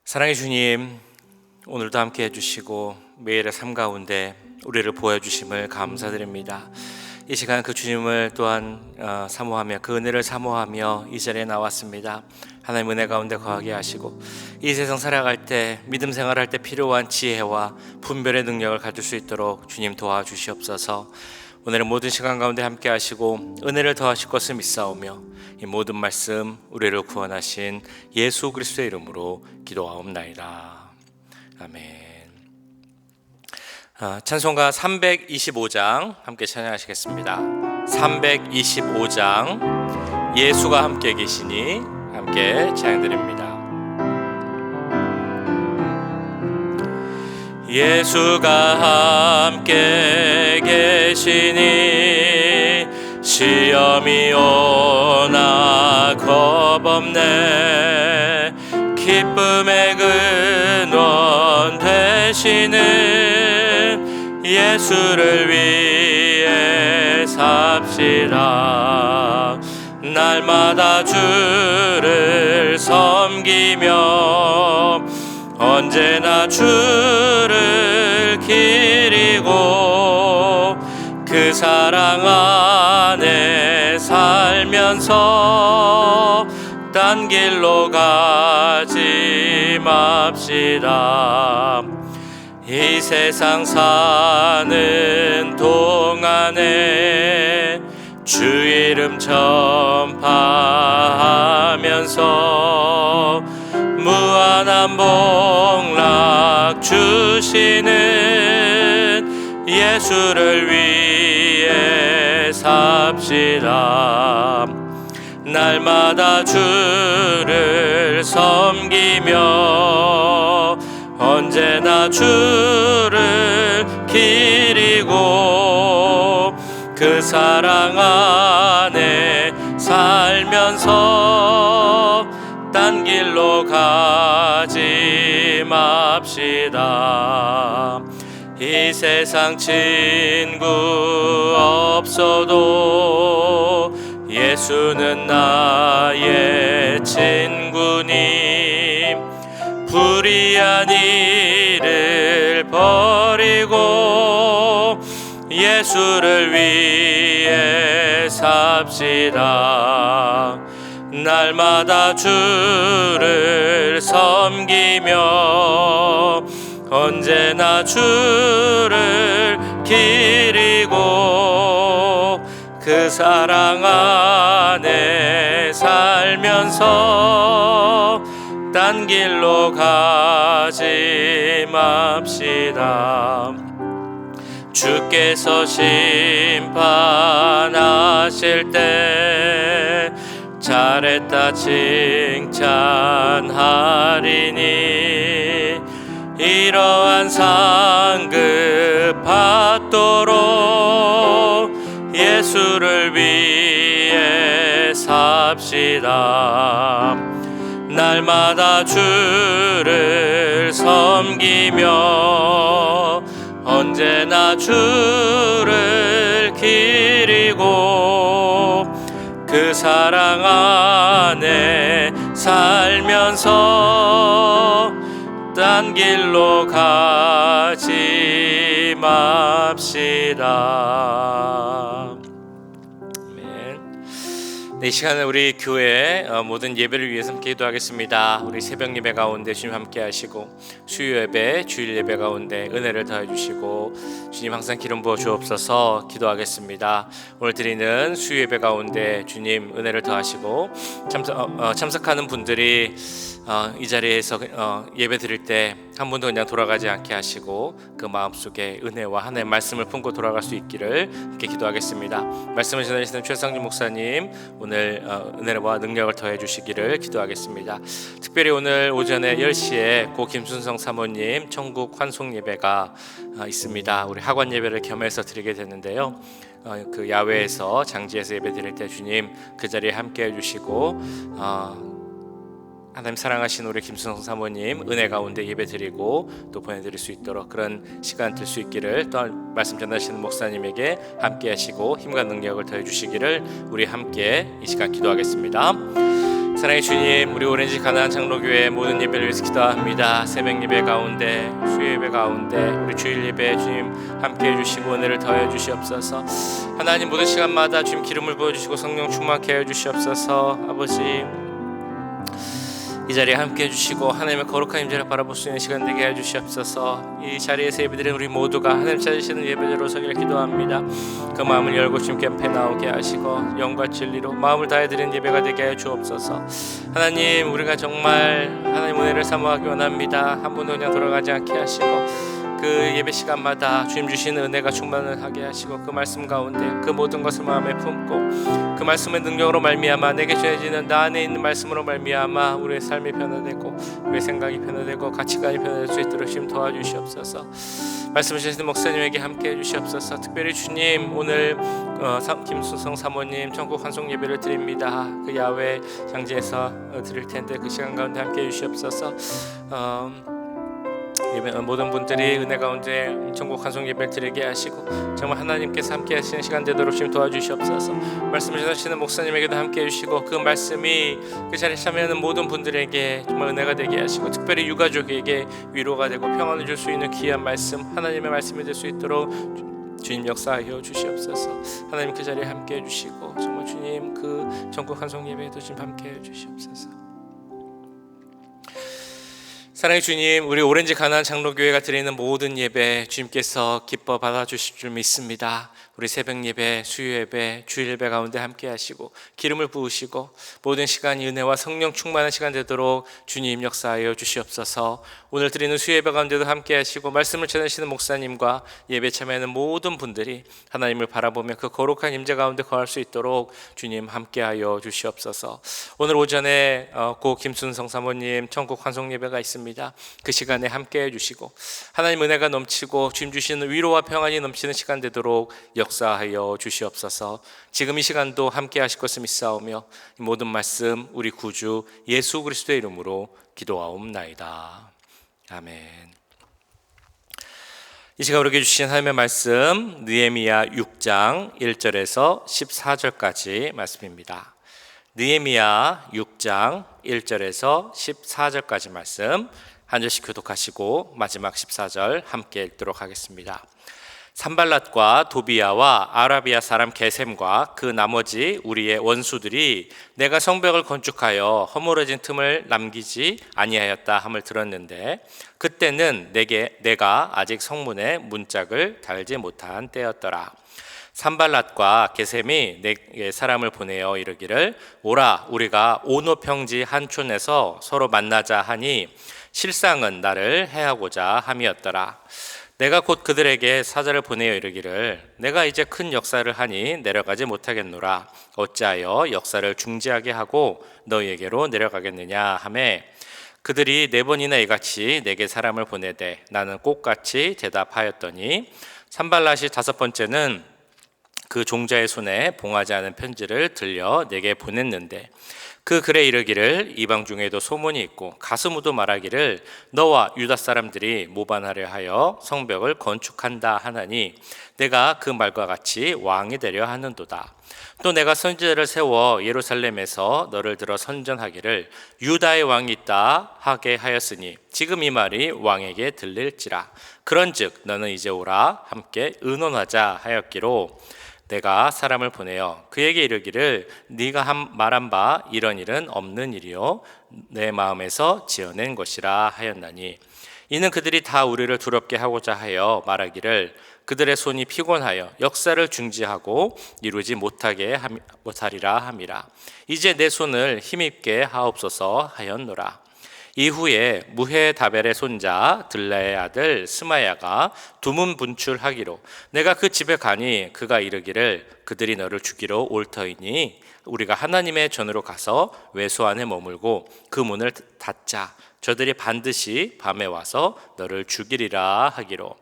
사랑의 주님, 오늘도 함께 해주시고 매일의 삶 가운데 우리를 보여주심을 감사드립니다. 이 시간 그 주님을 또한 사모하며 그 은혜를 사모하며 이 자리에 나왔습니다. 하나님 은혜 가운데 거하게 하시고 이 세상 살아갈 때 믿음 생활할 때 필요한 지혜와 분별의 능력을 가질 수 있도록 주님 도와주시옵소서. 오늘은 모든 시간 가운데 함께 하시고 은혜를 더하실 것을 믿사오며 이 모든 말씀 우리를 구원하신 예수 그리스도의 이름으로 기도하옵나이다. 아멘. 찬송가 325장 함께 찬양하시겠습니다. 325장 예수가 함께 계시니 함께 찬양드립니다. 예수가 함께 계시니 시험이 오나 겁없네. 기쁨의 근원 되시는 예수를 위해 삽시다. 날마다 주를 섬기며 언제나 주를 기리고 그 사랑 안에 살면서 딴 길로 가지 맙시다. 이 세상 사는 동안에 주 이름 전파하면서 무한한 복락 주시는 예수를 위해 삽시다. 날마다 주를 섬기며 언제나 주를 기리고 그 사랑 안에 살면서 딴 길로 가지 맙시다. 이 세상 친구 없어도 예수는 나의 친구님. 불의한 일을 버리고 예수를 위해 삽시다. 날마다 주를 섬기며 언제나 주를 기리고 그 사랑 안에 살면서 딴 길로 가지 맙시다. 주께서 심판하실 때 잘했다 칭찬하리니 이러한 상급 받도록 예수를 위해 삽시다. 날마다 주를 섬기며 언제나 주를 기리고 그 사랑 안에 살면서 딴 길로 가지 맙시다. 이 시간에 우리 교회 모든 예배를 위해서 함께 기도하겠습니다. 우리 새벽 예배 가운데 주님 함께 하시고 수요 예배, 주일 예배 가운데 은혜를 더해 주시고 주님 항상 기름 부어 주옵소서. 기도하겠습니다. 오늘 드리는 수요 예배 가운데 주님 은혜를 더하시고 참석하는 분들이 이 자리에서 예배 드릴 때 한 번도 그냥 돌아가지 않게 하시고 그 마음속에 은혜와 하나님의 말씀을 품고 돌아갈 수 있기를 함께 기도하겠습니다. 말씀을 전해주시는 최상준 목사님 오늘 은혜와 능력을 더해 주시기를 기도하겠습니다. 특별히 오늘 오전에 10시에 고 김순성 사모님 천국 환송 예배가 있습니다. 우리 학원 예배를 겸해서 드리게 됐는데요. 그 야외에서 장지에서 예배 드릴 때 주님 그 자리에 함께 해주시고 하나님 사랑하신 우리 김순성 사모님 은혜 가운데 예배드리고 또 보내드릴 수 있도록 그런 시간 될 수 있기를, 또한 말씀 전하시는 목사님에게 함께 하시고 힘과 능력을 더해 주시기를 우리 함께 이 시간 기도하겠습니다. 사랑의 주님, 우리 오렌지 가나안 장로교회 모든 예배를 위해서 기도합니다. 새벽 예배 가운데, 수요 예배 가운데, 우리 주일 예배 주님 함께해 주시고 은혜를 더해 주시옵소서. 하나님 모든 시간마다 주님 기름을 부어주시고 성령 충만케 해 주시옵소서. 아버지, 이 자리에 함께 해주시고 하나님의 거룩한 임재를 바라볼 수 있는 시간 되게 해주시옵소서. 이 자리에서 예배드리는 우리 모두가 하나님 찾으시는 예배대로 서기를 기도합니다. 그 마음을 열고 주님께 앞에 나오게 하시고 영과 진리로 마음을 다해드리는 예배가 되게 해 주옵소서. 하나님, 우리가 정말 하나님 은혜를 사모하기 원합니다. 한 번도 그냥 돌아가지 않게 하시고 그 예배 시간마다 주님 주시는 은혜가 충만하게 하시고 그 말씀 가운데 그 모든 것을 마음에 품고 그 말씀의 능력으로 말미암아 내게 전해지는 나 안에 있는 말씀으로 말미암아 우리의 삶이 변화되고 우리의 생각이 변화되고 가치관이 변화될 수 있도록 주님 도와주시옵소서. 말씀을 주시는 목사님에게 함께 해주시옵소서. 특별히 주님, 오늘 김수성 사모님 천국 환송 예배를 드립니다. 그 야외 장지에서 드릴 텐데 그 시간 가운데 함께 해주시옵소서. 모든 분들이 은혜 가운데 천국 환송 예배를 드리게 하시고 정말 하나님께서 함께 하시는 시간 되도록 주님 도와주시옵소서. 말씀을 전하시는 목사님에게도 함께 해주시고 그 말씀이 그 자리에 참여하는 모든 분들에게 정말 은혜가 되게 하시고 특별히 유가족에게 위로가 되고 평안을 줄 수 있는 귀한 말씀, 하나님의 말씀이 될 수 있도록 주님 역사하여 주시옵소서. 하나님 그 자리에 함께 해주시고 정말 주님 그 천국 환송 예배에도 주님 함께 해주시옵소서. 사랑의 주님, 우리 오렌지 가나안 장로교회가 드리는 모든 예배 주님께서 기뻐 받아주실 줄 믿습니다. 우리 새벽 예배, 수요 예배, 주일 예배 가운데 함께 하시고 기름을 부으시고 모든 시간이 은혜와 성령 충만한 시간 되도록 주님 역사하여 주시옵소서. 오늘 드리는 수요 예배 가운데도 함께 하시고 말씀을 전하시는 목사님과 예배 참여하는 모든 분들이 하나님을 바라보며 그 거룩한 임재 가운데 거할 수 있도록 주님 함께하여 주시옵소서. 오늘 오전에 고 김순성 사모님 천국 환송 예배가 있습니다. 그 시간에 함께해 주시고 하나님 은혜가 넘치고 주님 주시는 위로와 평안이 넘치는 시간 되도록 역사하여 주시옵소서. 지금 이 시간도 함께 하실 것을 믿사오며 이 모든 말씀 우리 구주 예수 그리스도의 이름으로 기도하옵나이다. 아멘. 이 시간 우리에게 주신 하나님의 말씀 느헤미야 6장 1절에서 14절까지 말씀입니다. 느헤미야 6장 1절에서 14절까지 말씀 한 절씩 교독하시고 마지막 14절 함께 읽도록 하겠습니다. 산발랏과 도비야와 아라비아 사람 게셈과 그 나머지 우리의 원수들이 내가 성벽을 건축하여 허물어진 틈을 남기지 아니하였다 함을 들었는데 그때는 내가 아직 성문에 문짝을 달지 못한 때였더라. 산발랏과 게셈이 내게 사람을 보내어 이르기를 오라 우리가 오노 평지 한 촌에서 서로 만나자 하니 실상은 나를 해하고자 함이었더라. 내가 곧 그들에게 사자를 보내어 이르기를 내가 이제 큰 역사를 하니 내려가지 못하겠노라. 어찌하여 역사를 중지하게 하고 너희에게로 내려가겠느냐 하매 그들이 4번이나 이같이 내게 사람을 보내되 나는 꼭같이 대답하였더니 산발랏이 5번째는 그 종자의 손에 봉하지 않은 편지를 들려 내게 보냈는데 그 글에 이르기를 이방 중에도 소문이 있고 가스무도 말하기를 너와 유다 사람들이 모반하려 하여 성벽을 건축한다 하나니 내가 그 말과 같이 왕이 되려 하는도다. 또 내가 선지자를 세워 예루살렘에서 너를 들어 선전하기를 유다의 왕이 있다 하게 하였으니 지금 이 말이 왕에게 들릴지라. 그런즉 너는 이제 오라 함께 의논하자 하였기로 내가 사람을 보내어 그에게 이르기를 네가 말한 바 이런 일은 없는 일이요 내 마음에서 지어낸 것이라 하였나니 이는 그들이 다 우리를 두렵게 하고자 하여 말하기를 그들의 손이 피곤하여 역사를 중지하고 이루지 못하리라 함이라. 이제 내 손을 힘입게 하옵소서 하였노라. 이후에 무헤다벨의 손자 들라의 아들 스마야가 두문 분출하기로 내가 그 집에 가니 그가 이르기를 그들이 너를 죽이러 올 터이니 우리가 하나님의 전으로 가서 외소 안에 머물고 그 문을 닫자. 저들이 반드시 밤에 와서 너를 죽이리라 하기로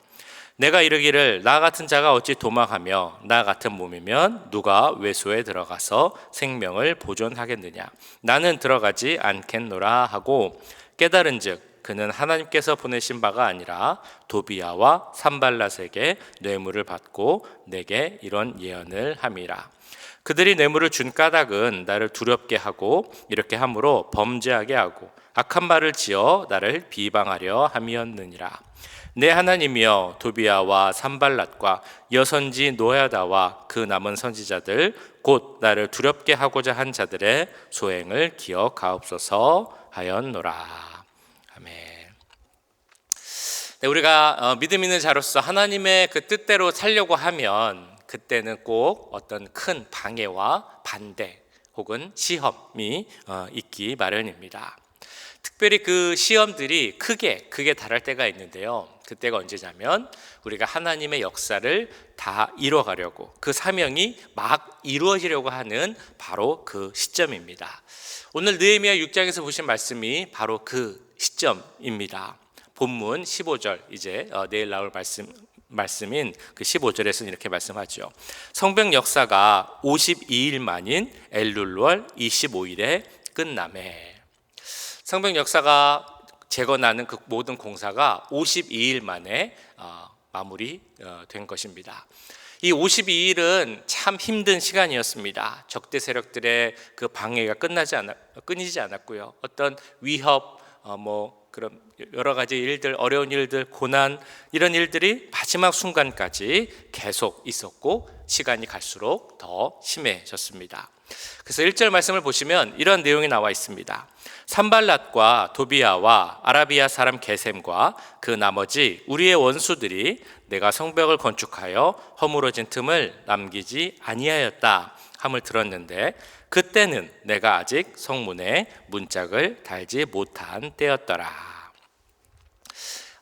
내가 이르기를 나 같은 자가 어찌 도망하며 나 같은 몸이면 누가 외소에 들어가서 생명을 보존하겠느냐. 나는 들어가지 않겠노라 하고 깨달은즉 그는 하나님께서 보내신 바가 아니라 도비야와 산발랏에게 뇌물을 받고 내게 이런 예언을 함이라. 그들이 뇌물을 준 까닭은 나를 두렵게 하고 이렇게 함으로 범죄하게 하고 악한 말을 지어 나를 비방하려 함이었느니라. 내 하나님이여, 도비야와 산발랏과 여선지 노야다와 그 남은 선지자들 곧 나를 두렵게 하고자 한 자들의 소행을 기억하옵소서 하였노라. 아멘. 네, 우리가 믿음 있는 자로서 하나님의 그 뜻대로 살려고 하면 그때는 꼭 어떤 큰 방해와 반대 혹은 시험이 있기 마련입니다. 특별히 그 시험들이 크게 달할 때가 있는데요. 그때가 언제냐면 우리가 하나님의 역사를 다 이뤄가려고, 그 사명이 막 이루어지려고 하는 바로 그 시점입니다. 오늘 느헤미야 6장에서 보신 말씀이 바로 그 시점입니다. 본문 15절, 이제 내일 나올 말씀인 그 15절에서는 이렇게 말씀하죠. 성벽 역사가 52일 만인 엘룰월 25일에 끝나매. 성벽 역사가 재건하는 그 모든 공사가 52일 만에 마무리된 것입니다. 이 52일은 참 힘든 시간이었습니다. 적대 세력들의 그 방해가 끊이지 않았고요. 어떤 위협, 그런 여러 가지 일들, 어려운 일들, 고난, 이런 일들이 마지막 순간까지 계속 있었고 시간이 갈수록 더 심해졌습니다. 그래서 1절 말씀을 보시면 이런 내용이 나와 있습니다. 산발랏과 도비야와 아라비아 사람 게셈과 그 나머지 우리의 원수들이 내가 성벽을 건축하여 허물어진 틈을 남기지 아니하였다 함을 들었는데 그때는 내가 아직 성문에 문짝을 달지 못한 때였더라.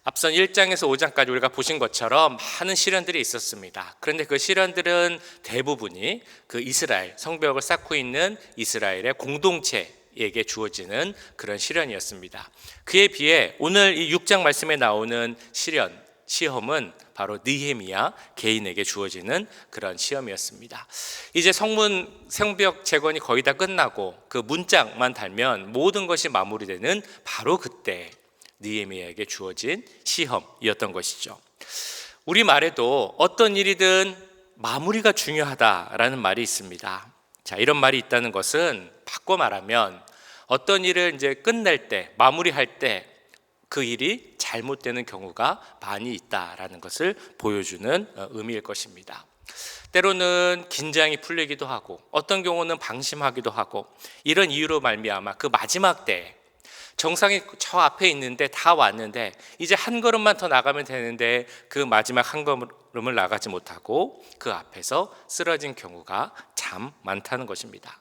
앞선 1장에서 5장까지 우리가 보신 것처럼 많은 시련들이 있었습니다. 그런데 그 시련들은 대부분이 그 이스라엘, 성벽을 쌓고 있는 이스라엘의 공동체에게 주어지는 그런 시련이었습니다. 그에 비해 오늘 이 6장 말씀에 나오는 시험은 바로 느헤미야 개인에게 주어지는 그런 시험이었습니다. 이제 성벽 재건이 거의 다 끝나고 그 문짝만 달면 모든 것이 마무리되는 바로 그때 느헤미야에게 주어진 시험이었던 것이죠. 우리 말에도 어떤 일이든 마무리가 중요하다라는 말이 있습니다. 자, 이런 말이 있다는 것은 바꿔 말하면 어떤 일을 이제 끝낼 때, 마무리할 때 그 일이 잘못되는 경우가 많이 있다라는 것을 보여주는 의미일 것입니다. 때로는 긴장이 풀리기도 하고 어떤 경우는 방심하기도 하고 이런 이유로 말미암아 그 마지막 때에 정상이 저 앞에 있는데 다 왔는데 이제 한 걸음만 더 나가면 되는데 그 마지막 한 걸음을 나가지 못하고 그 앞에서 쓰러진 경우가 참 많다는 것입니다.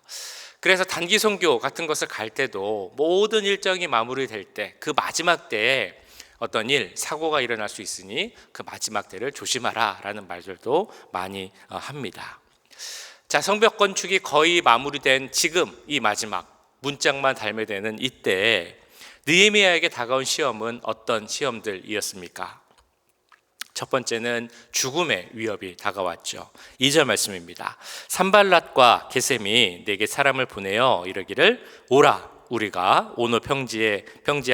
그래서 단기 선교 같은 것을 갈 때도 모든 일정이 마무리될 때 그 마지막 때에 어떤 사고가 일어날 수 있으니 그 마지막 때를 조심하라 라는 말들도 많이 합니다. 자, 성벽 건축이 거의 마무리된 지금 이 마지막 문짝만 달면 되는 이때 느헤미야에게 다가온 시험은 어떤 시험들이었습니까? 첫 번째는 죽음의 위협이 다가왔죠. 2절 말씀입니다. 산발랏과 게셈이 내게 사람을 보내어 이르기를 오라 우리가 오노 평지의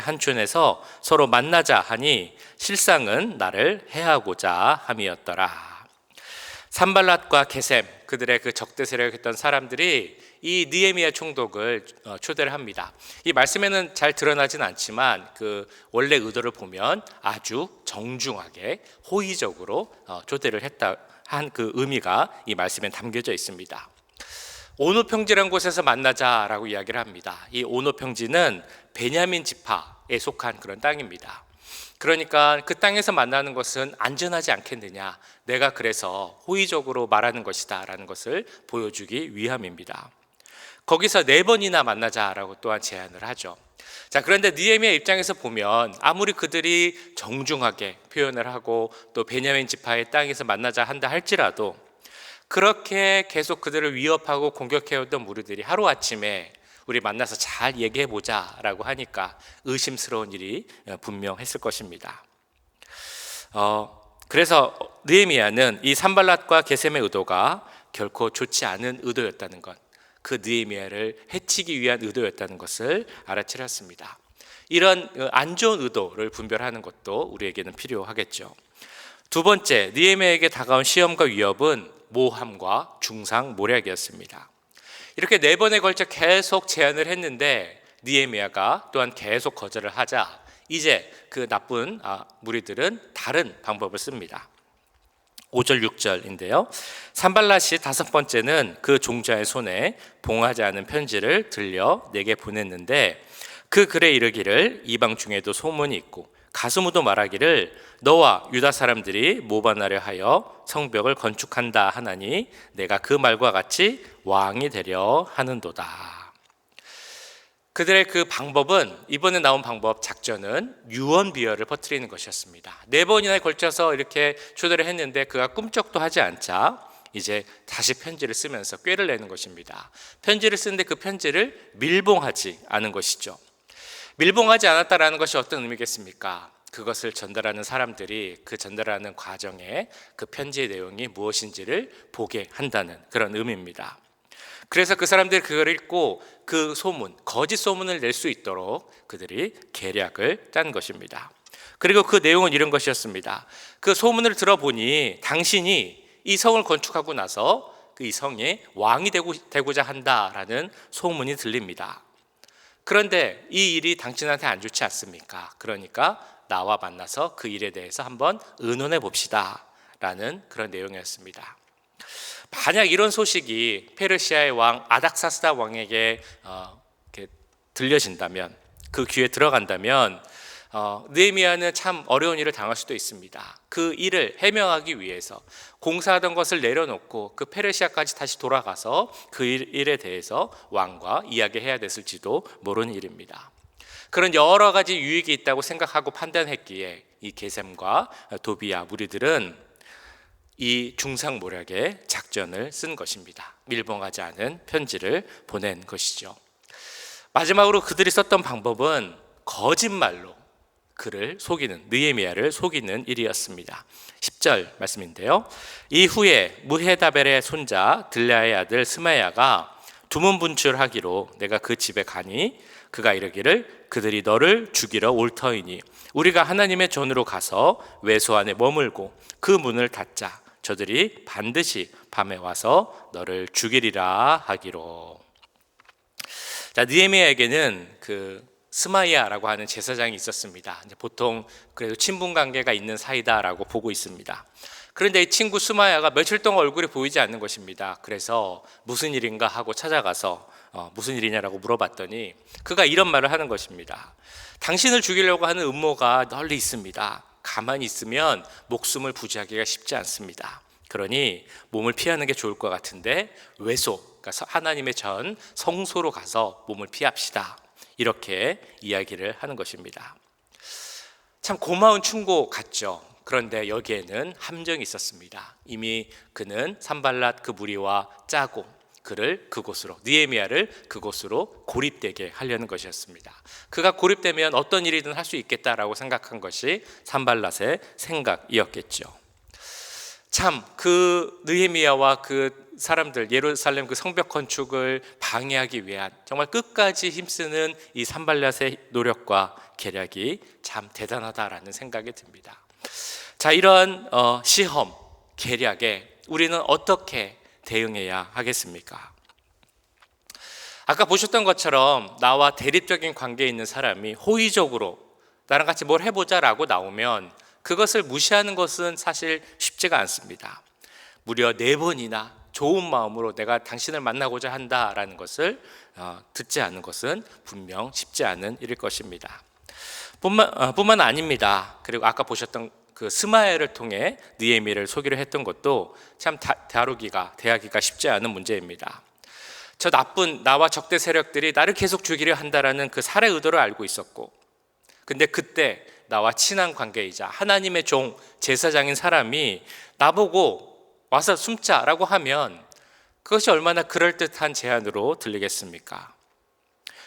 한촌에서 서로 만나자 하니 실상은 나를 해하고자 함이었더라. 산발랏과 게셈, 그들의 그 적대 세력했던 사람들이 이 느헤미야 총독을 초대를 합니다. 이 말씀에는 잘 드러나진 않지만 그 원래 의도를 보면 아주 정중하게 호의적으로 초대를 했다 한 그 의미가 이 말씀에 담겨져 있습니다. 오노 평지라는 곳에서 만나자라고 이야기를 합니다. 이 오노 평지는 베냐민 지파에 속한 그런 땅입니다. 그러니까 그 땅에서 만나는 것은 안전하지 않겠느냐, 내가 그래서 호의적으로 말하는 것이다 라는 것을 보여주기 위함입니다. 거기서 4번이나 만나자라고 또한 제안을 하죠. 자, 그런데 느헤미야 입장에서 보면 아무리 그들이 정중하게 표현을 하고 또 베냐민 지파의 땅에서 만나자 한다 할지라도 그렇게 계속 그들을 위협하고 공격해오던 무리들이 하루아침에 우리 만나서 잘 얘기해보자 라고 하니까 의심스러운 일이 분명했을 것입니다. 그래서 느헤미야는 이 산발랏과 게셈의 의도가 결코 좋지 않은 의도였다는 것, 그 느헤미야를 해치기 위한 의도였다는 것을 알아차렸습니다. 이런 안 좋은 의도를 분별하는 것도 우리에게는 필요하겠죠. 두 번째, 느헤미야에게 다가온 시험과 위협은 모함과 중상모략이었습니다. 이렇게 네 번에 걸쳐 계속 제안을 했는데 느헤미야가 또한 계속 거절을 하자 이제 그 나쁜 무리들은 다른 방법을 씁니다. 5절 6절인데요. 산발랏이 다섯 번째는 그 종자의 손에 봉하지 않은 편지를 들려 내게 보냈는데 그 글에 이르기를 이방 중에도 소문이 있고 가스무도 말하기를 너와 유다 사람들이 모반하려 하여 성벽을 건축한다 하나니 내가 그 말과 같이 왕이 되려 하는도다. 그들의 그 방법은, 이번에 나온 방법, 작전은 유언비어를 퍼뜨리는 것이었습니다. 네 번이나 걸쳐서 이렇게 초대를 했는데 그가 꿈쩍도 하지 않자 이제 다시 편지를 쓰면서 꾀를 내는 것입니다. 편지를 쓰는데 그 편지를 밀봉하지 않은 것이죠. 밀봉하지 않았다라는 것이 어떤 의미겠습니까? 그것을 전달하는 사람들이 그 전달하는 과정에 그 편지의 내용이 무엇인지를 보게 한다는 그런 의미입니다. 그래서 그 사람들이 그걸 읽고 그 소문, 거짓 소문을 낼 수 있도록 그들이 계략을 짠 것입니다. 그리고 그 내용은 이런 것이었습니다. 그 소문을 들어보니 당신이 이 성을 건축하고 나서 그 이 성의 왕이 되고자 한다라는 소문이 들립니다. 그런데 이 일이 당신한테 안 좋지 않습니까? 그러니까 나와 만나서 그 일에 대해서 한번 의논해 봅시다 라는 그런 내용이었습니다. 만약 이런 소식이 페르시아의 왕 아닥사스다 왕에게 들려진다면, 그 귀에 들어간다면 느헤미야는 참 어려운 일을 당할 수도 있습니다. 그 일을 해명하기 위해서 공사하던 것을 내려놓고 그 페르시아까지 다시 돌아가서 그 일에 대해서 왕과 이야기해야 됐을지도 모르는 일입니다. 그런 여러 가지 유익이 있다고 생각하고 판단했기에 이 게셈과 도비야 무리들은 이 중상모략의 작전을 쓴 것입니다. 밀봉하지 않은 편지를 보낸 것이죠. 마지막으로 그들이 썼던 방법은 거짓말로 그를 속이는, 느헤미야를 속이는 일이었습니다. 10절 말씀인데요. 이후에 무헤다벨의 손자 들랴의 아들 스마야가 두문분출하기로 내가 그 집에 가니 그가 이르기를 그들이 너를 죽이러 올 터이니 우리가 하나님의 전으로 가서 외소 안에 머물고 그 문을 닫자. 저들이 반드시 밤에 와서 너를 죽이리라 하기로. 자, 느헤미야에게는 그 스마야라고 하는 제사장이 있었습니다. 이제 보통 그래도 친분 관계가 있는 사이다라고 보고 있습니다. 그런데 이 친구 스마야가 며칠 동안 얼굴이 보이지 않는 것입니다. 그래서 무슨 일인가 하고 찾아가서 무슨 일이냐라고 물어봤더니 그가 이런 말을 하는 것입니다. 당신을 죽이려고 하는 음모가 널리 있습니다. 가만히 있으면 목숨을 부지하기가 쉽지 않습니다. 그러니 몸을 피하는 게 좋을 것 같은데 외소, 그러니까 하나님의 전 성소로 가서 몸을 피합시다. 이렇게 이야기를 하는 것입니다. 참 고마운 충고 같죠. 그런데 여기에는 함정이 있었습니다. 이미 그는 산발랏 그 무리와 짜고 그를 그곳으로, 느헤미야를 그곳으로 고립되게 하려는 것이었습니다. 그가 고립되면 어떤 일이든 할 수 있겠다라고 생각한 것이 산발랏의 생각이었겠죠. 참 그 느헤미야와 그 사람들, 예루살렘 그 성벽 건축을 방해하기 위한 정말 끝까지 힘쓰는 이 산발랏의 노력과 계략이 참 대단하다라는 생각이 듭니다. 자, 이런 시험, 계략에 우리는 어떻게 대응해야 하겠습니까? 아까 보셨던 것처럼 나와 대립적인 관계에 있는 사람이 호의적으로 나랑 같이 뭘 해보자라고 나오면 그것을 무시하는 것은 사실 쉽지가 않습니다. 무려 4번이나 좋은 마음으로 내가 당신을 만나고자 한다라는 것을 듣지 않는 것은 분명 쉽지 않은 일일 것입니다. 뿐만 아닙니다. 그리고 아까 보셨던 그 스마야를 통해 느헤미야를 소개를 했던 것도 참 대하기가 쉽지 않은 문제입니다. 저 나쁜 나와 적대 세력들이 나를 계속 죽이려 한다라는 그 살해 의도를 알고 있었고, 근데 그때 나와 친한 관계이자 하나님의 종 제사장인 사람이 나보고 와서 숨자라고 하면 그것이 얼마나 그럴듯한 제안으로 들리겠습니까?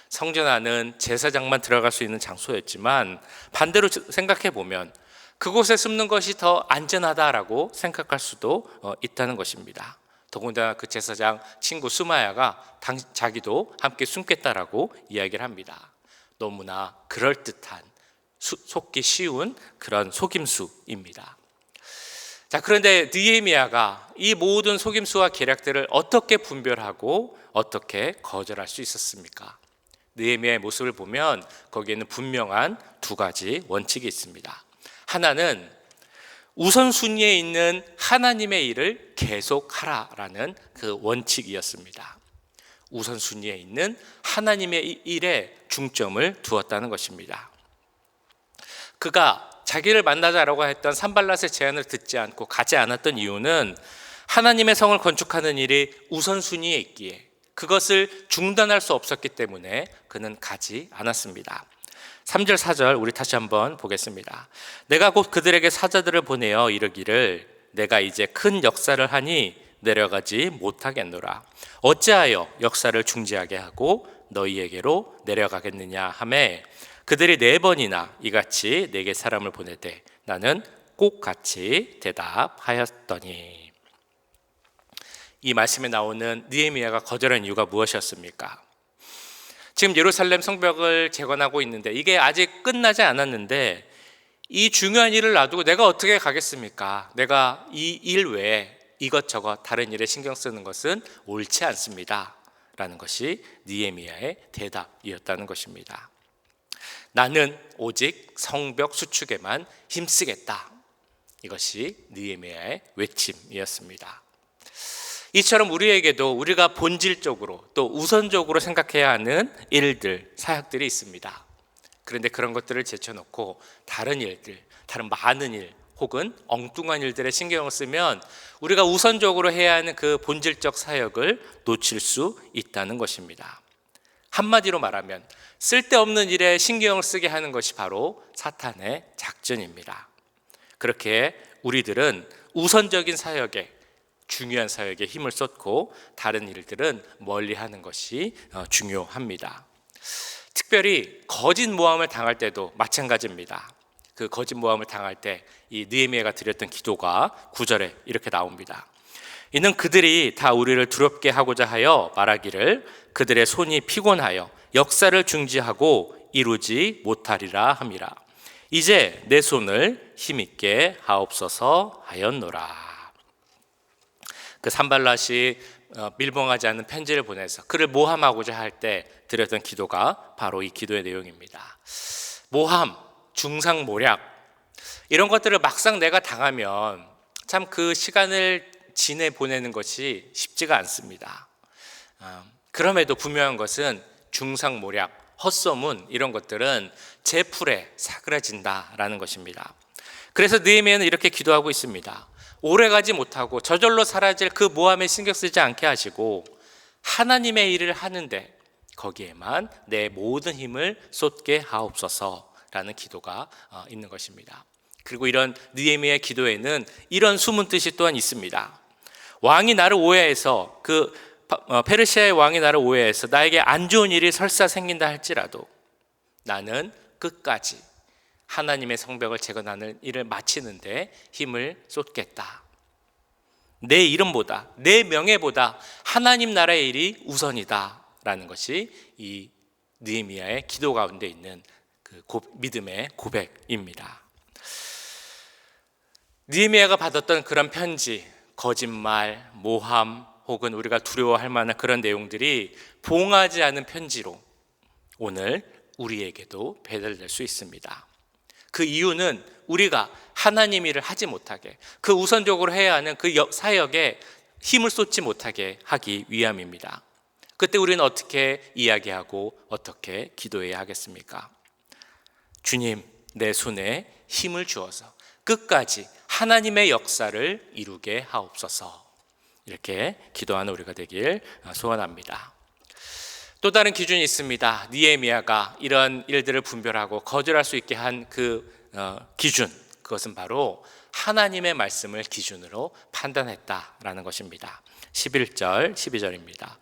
성전 안은 제사장만 들어갈 수 있는 장소였지만 반대로 생각해 보면 그곳에 숨는 것이 더 안전하다라고 생각할 수도 있다는 것입니다. 더군다나 그 제사장 친구 스마야가 자기도 함께 숨겠다라고 이야기를 합니다. 너무나 그럴듯한 속기 쉬운 그런 속임수입니다. 자, 그런데 느헤미야가 이 모든 속임수와 계략들을 어떻게 분별하고 어떻게 거절할 수 있었습니까? 느헤미야의 모습을 보면 거기에는 분명한 두 가지 원칙이 있습니다. 하나는 우선순위에 있는 하나님의 일을 계속하라라는 그 원칙이었습니다. 우선순위에 있는 하나님의 일에 중점을 두었다는 것입니다. 그가 자기를 만나자라고 했던 산발랏의 제안을 듣지 않고 가지 않았던 이유는 하나님의 성을 건축하는 일이 우선순위에 있기에 그것을 중단할 수 없었기 때문에 그는 가지 않았습니다. 3절 4절 우리 다시 한번 보겠습니다. 내가 곧 그들에게 사자들을 보내어 이르기를 내가 이제 큰 역사를 하니 내려가지 못하겠노라. 어찌하여 역사를 중지하게 하고 너희에게로 내려가겠느냐 하매 그들이 4번이나 이같이 내게 사람을 보내되 나는 꼭 같이 대답하였더니. 이 말씀에 나오는 느헤미야가 거절한 이유가 무엇이었습니까? 지금 예루살렘 성벽을 재건하고 있는데 이게 아직 끝나지 않았는데 이 중요한 일을 놔두고 내가 어떻게 가겠습니까? 내가 이 일 외에 이것저것 다른 일에 신경 쓰는 것은 옳지 않습니다 라는 것이 느헤미야의 대답이었다는 것입니다. 나는 오직 성벽 수축에만 힘쓰겠다. 이것이 느헤미야의 외침이었습니다. 이처럼 우리에게도 우리가 본질적으로 또 우선적으로 생각해야 하는 일들, 사역들이 있습니다. 그런데 그런 것들을 제쳐놓고 다른 일들, 다른 많은 일 혹은 엉뚱한 일들에 신경을 쓰면 우리가 우선적으로 해야 하는 그 본질적 사역을 놓칠 수 있다는 것입니다. 한마디로 말하면 쓸데없는 일에 신경을 쓰게 하는 것이 바로 사탄의 작전입니다. 그렇게 우리들은 우선적인 사역에, 중요한 사역에 힘을 쏟고 다른 일들은 멀리하는 것이 중요합니다. 특별히 거짓 모함을 당할 때도 마찬가지입니다. 그 거짓 모함을 당할 때 이 느헤미야가 드렸던 기도가 9절에 이렇게 나옵니다. 이는 그들이 다 우리를 두렵게 하고자 하여 말하기를 그들의 손이 피곤하여 역사를 중지하고 이루지 못하리라 함이라. 이제 내 손을 힘있게 하옵소서 하였노라. 그 산발랏이 밀봉하지 않은 편지를 보내서 그를 모함하고자 할 때 드렸던 기도가 바로 이 기도의 내용입니다. 모함, 중상모략 이런 것들을 막상 내가 당하면 참 그 시간을 지내 보내는 것이 쉽지가 않습니다. 그럼에도 분명한 것은 중상모략, 헛소문 이런 것들은 제 풀에 사그라진다라는 것입니다. 그래서 느헤미야는 이렇게 기도하고 있습니다. 오래가지 못하고 저절로 사라질 그 모함에 신경 쓰지 않게 하시고 하나님의 일을 하는데 거기에만 내 모든 힘을 쏟게 하옵소서라는 기도가 있는 것입니다. 그리고 이런 느헤미야의 기도에는 이런 숨은 뜻이 또한 있습니다. 왕이 나를 오해해서 페르시아의 왕이 나를 오해해서 나에게 안 좋은 일이 설사 생긴다 할지라도 나는 끝까지 하나님의 성벽을 재건하는 일을 마치는데 힘을 쏟겠다. 내 이름보다, 내 명예보다 하나님 나라의 일이 우선이다 라는 것이 이 느헤미야의 기도 가운데 있는 그 믿음의 고백입니다. 느헤미야가 받았던 그런 편지, 거짓말, 모함 혹은 우리가 두려워할 만한 그런 내용들이 봉하지 않은 편지로 오늘 우리에게도 배달될 수 있습니다. 그 이유는 우리가 하나님 일을 하지 못하게, 그 우선적으로 해야 하는 그 사역에 힘을 쏟지 못하게 하기 위함입니다. 그때 우리는 어떻게 이야기하고 어떻게 기도해야 하겠습니까? 주님, 내 손에 힘을 주어서 끝까지 하나님의 역사를 이루게 하옵소서. 이렇게 기도하는 우리가 되길 소원합니다. 또 다른 기준이 있습니다. 느헤미야가 이런 일들을 분별하고 거절할 수 있게 한 그 기준, 그것은 바로 하나님의 말씀을 기준으로 판단했다라는 것입니다. 11절, 12절입니다.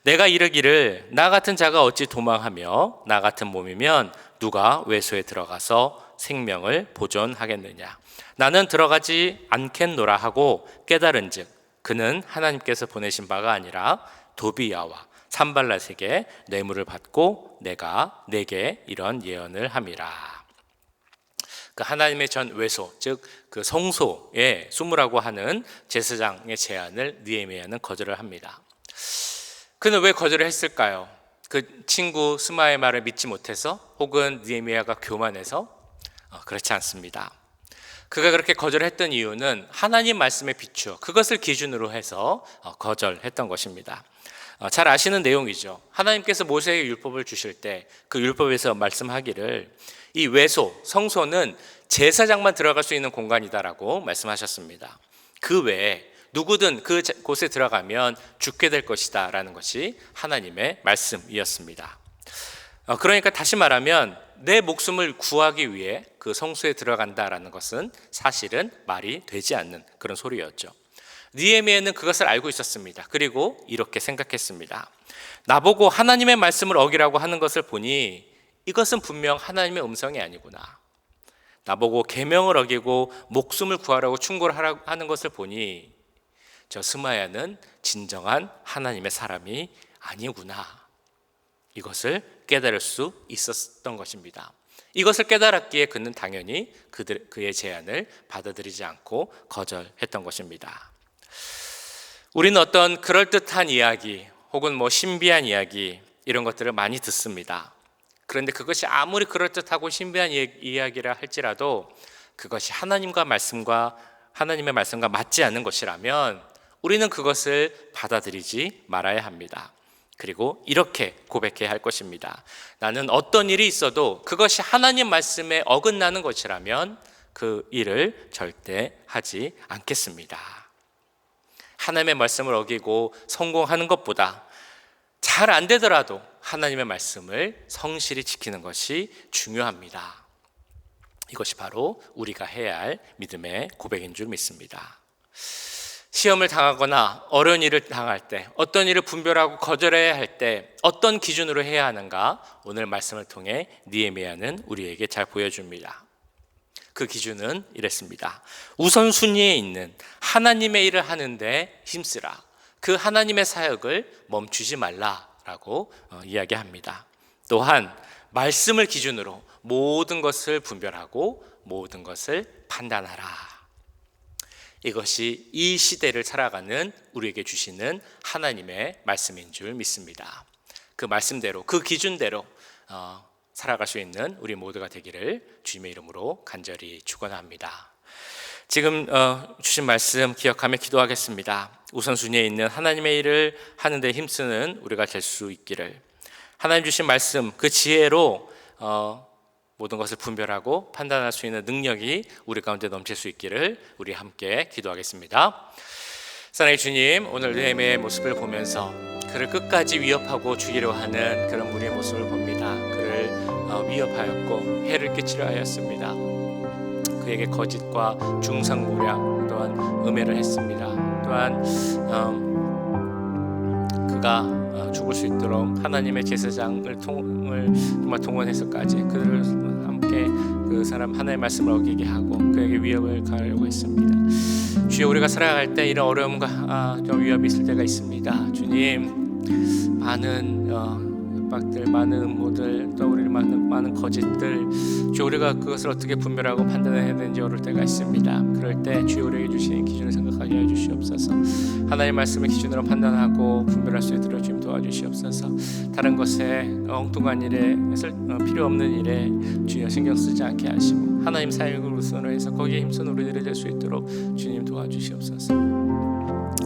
내가 이르기를 나 같은 자가 어찌 도망하며 나 같은 몸이면 누가 외소에 들어가서 생명을 보존하겠느냐. 나는 들어가지 않겠노라 하고 깨달은즉 그는 하나님께서 보내신 바가 아니라 도비야와 산발랏에게 뇌물을 받고 내가 내게 이런 예언을 함이라. 그 하나님의 전 외소, 즉 그 성소에 숨으라고 하는 제사장의 제안을 느헤미야는 거절을 합니다. 그는 왜 거절을 했을까요? 그 친구 스마의 말을 믿지 못해서, 혹은 느헤미야가 교만해서? 그렇지 않습니다. 그가 그렇게 거절했던 이유는 하나님 말씀에 비추어 그것을 기준으로 해서 거절했던 것입니다. 잘 아시는 내용이죠. 하나님께서 모세에게 율법을 주실 때 그 율법에서 말씀하기를 이 외소, 성소는 제사장만 들어갈 수 있는 공간이다라고 말씀하셨습니다. 그 외에 누구든 그곳에 들어가면 죽게 될 것이다 라는 것이 하나님의 말씀이었습니다. 그러니까 다시 말하면 내 목숨을 구하기 위해 그 성소에 들어간다라는 것은 사실은 말이 되지 않는 그런 소리였죠. 느헤미야는 그것을 알고 있었습니다. 그리고 이렇게 생각했습니다. 나보고 하나님의 말씀을 어기라고 하는 것을 보니 이것은 분명 하나님의 음성이 아니구나. 나보고 계명을 어기고 목숨을 구하라고 충고를 하는 것을 보니 저 스마야는 진정한 하나님의 사람이 아니구나. 이것을 깨달을 수 있었던 것입니다. 이것을 깨달았기에 그는 당연히 그의 제안을 받아들이지 않고 거절했던 것입니다. 우리는 어떤 그럴듯한 이야기 혹은 신비한 이야기 이런 것들을 많이 듣습니다. 그런데 그것이 아무리 그럴듯하고 신비한 이야기라 할지라도 그것이 하나님의 말씀과 맞지 않는 것이라면 우리는 그것을 받아들이지 말아야 합니다. 그리고 이렇게 고백해야 할 것입니다. 나는 어떤 일이 있어도 그것이 하나님 말씀에 어긋나는 것이라면 그 일을 절대 하지 않겠습니다. 하나님의 말씀을 어기고 성공하는 것보다 잘 안 되더라도 하나님의 말씀을 성실히 지키는 것이 중요합니다. 이것이 바로 우리가 해야 할 믿음의 고백인 줄 믿습니다. 시험을 당하거나 어려운 일을 당할 때, 어떤 일을 분별하고 거절해야 할 때 어떤 기준으로 해야 하는가, 오늘 말씀을 통해 느헤미야는 우리에게 잘 보여줍니다. 그 기준은 이랬습니다. 우선순위에 있는 하나님의 일을 하는데 힘쓰라. 그 하나님의 사역을 멈추지 말라라고 이야기합니다. 또한 말씀을 기준으로 모든 것을 분별하고 모든 것을 판단하라. 이것이 이 시대를 살아가는 우리에게 주시는 하나님의 말씀인 줄 믿습니다. 그 말씀대로, 그 기준대로 살아갈 수 있는 우리 모두가 되기를 주님의 이름으로 간절히 축원합니다. 지금 주신 말씀 기억하며 기도하겠습니다. 우선순위에 있는 하나님의 일을 하는 데 힘쓰는 우리가 될 수 있기를, 하나님 주신 말씀 그 지혜로 모든 것을 분별하고 판단할 수 있는 능력이 우리 가운데 넘칠 수 있기를 우리 함께 기도하겠습니다. 사랑의 주님, 오늘 느헤미야의 모습을 보면서 그를 끝까지 위협하고 죽이려 하는 그런 무리의 모습을 봅니다. 그를 위협하였고 해를 끼치려 하였습니다. 그에게 거짓과 중상모략 또한 음해를 했습니다. 또한 그가 죽을 수 있도록 하나님의 제사장을 정말 동원해서까지 그들을 함께 그 사람 하나님의 말씀을 어기게 하고 그에게 위협을 가하려고 했습니다. 주여, 우리가 살아갈 때 이런 어려움과 위협이 있을 때가 있습니다. 주님, 많은 협박들, 많은 음모들, 또 우리 많은 거짓들, 주여, 우리가 그것을 어떻게 분별하고 판단해야 되는지 어려울 때가 있습니다. 그럴 때 주여, 우리에게 주시는 기준을 생각하게 해주시옵소서. 하나님의 말씀을 기준으로 판단하고 분별할 수 있도록 주님 도와주시옵소서. 다른 것에 엉뚱한 일에 필요 없는 일에 주여 신경 쓰지 않게 하시고 하나님 사역을 우선으로 해서 거기에 힘쓴 우리들이 될 수 있도록 주님 도와주시옵소서.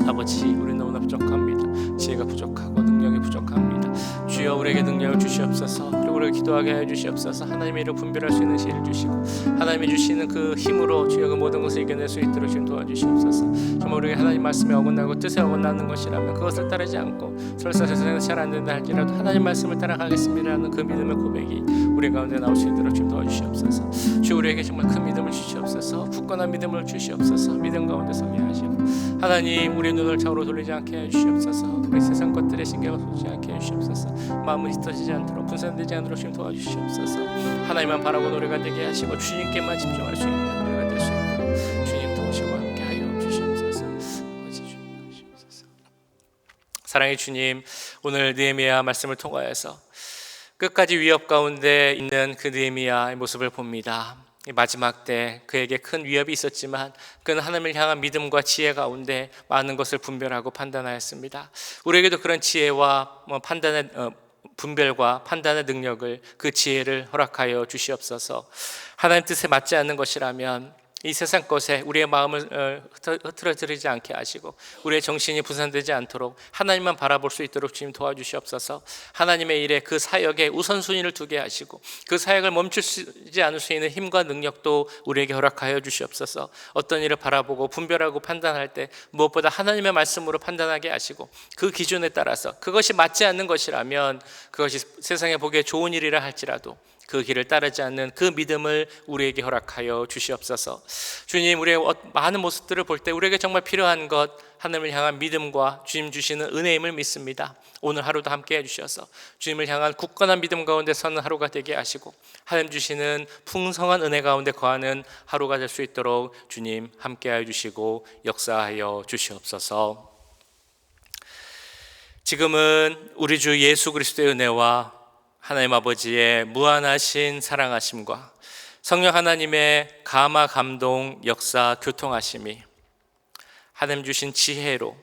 아버지, 우리 너무나 부족합니다. 지혜가 부족하고 능력이 부족합니다. 주여, 우리에게 능력을 주시옵소서. 그리고 우리를 기도하게 해주시옵소서. 하나님의 일을 분별할 수 있는 지혜를 주시고 하나님이 주시는 그 힘으로 주여 그 모든 것을 이겨낼 수 있도록 주님 도와주시옵소서. 정말 우리에게 하나님 말씀에 어긋나고 뜻에 어긋나는 것이라면 그것을 따르지 않고 설사 세상에서 잘 안 된다 할지라도 하나님 말씀을 따라가겠습니다라는 그 믿음의 고백이 우리 가운데 나올 수 있도록 주님 도와주시옵소서. 주여, 우리에게 정말 큰 믿음을 주시옵소서. 굳건한 믿음을 주시옵소서. 믿음 가운데 서게 하시고 하나님, 우리 눈을 좌우로 돌리지 않게 해주시옵소서. 우리 세상 것들에 신경을 쏟지 않게 해주시옵소서. 마음은 흩어지지 않도록 분산되지 않도록 주님 도와주시옵소서. 하나님만 바라고 노래가 되게 하시고 주님께만 집중할 수 있는 노래가 될 수 있도록 주님 도우시고 함께 하여 주시옵소서. 아버지, 주님 도우시옵소서. 사랑의 주님, 오늘 느헤미야 말씀을 통하여서 끝까지 위협 가운데 있는 그 느헤미야의 모습을 봅니다. 마지막 때 그에게 큰 위협이 있었지만 그는 하나님을 향한 믿음과 지혜 가운데 많은 것을 분별하고 판단하였습니다. 우리에게도 그런 지혜와 판단의 분별과 판단의 능력을, 그 지혜를 허락하여 주시옵소서. 하나님 뜻에 맞지 않는 것이라면 이 세상 것에 우리의 마음을 흐트러뜨리지 않게 하시고 우리의 정신이 분산되지 않도록 하나님만 바라볼 수 있도록 주님 도와주시옵소서. 하나님의 일에 그 사역에 우선순위를 두게 하시고 그 사역을 멈추지 않을 수 있는 힘과 능력도 우리에게 허락하여 주시옵소서. 어떤 일을 바라보고 분별하고 판단할 때 무엇보다 하나님의 말씀으로 판단하게 하시고 그 기준에 따라서 그것이 맞지 않는 것이라면 그것이 세상에 보기에 좋은 일이라 할지라도 그 길을 따르지 않는 그 믿음을 우리에게 허락하여 주시옵소서. 주님, 우리의 많은 모습들을 볼 때 우리에게 정말 필요한 것, 하나님을 향한 믿음과 주님 주시는 은혜임을 믿습니다. 오늘 하루도 함께 해주셔서 주님을 향한 굳건한 믿음 가운데 서는 하루가 되게 하시고 하나님 주시는 풍성한 은혜 가운데 거하는 하루가 될 수 있도록 주님 함께 해주시고 역사하여 주시옵소서. 지금은 우리 주 예수 그리스도의 은혜와 하나님 아버지의 무한하신 사랑하심과 성령 하나님의 감화 감동 역사 교통하심이 하나님 주신 지혜로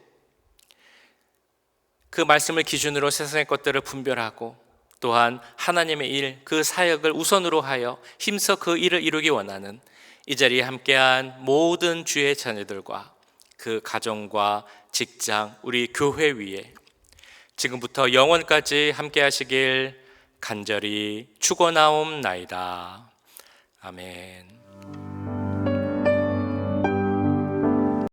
그 말씀을 기준으로 세상의 것들을 분별하고 또한 하나님의 일, 그 사역을 우선으로 하여 힘써 그 일을 이루기 원하는 이 자리에 함께한 모든 주의 자녀들과 그 가정과 직장, 우리 교회 위에 지금부터 영원까지 함께 하시길 간절히 축원하옵나이다. 아멘.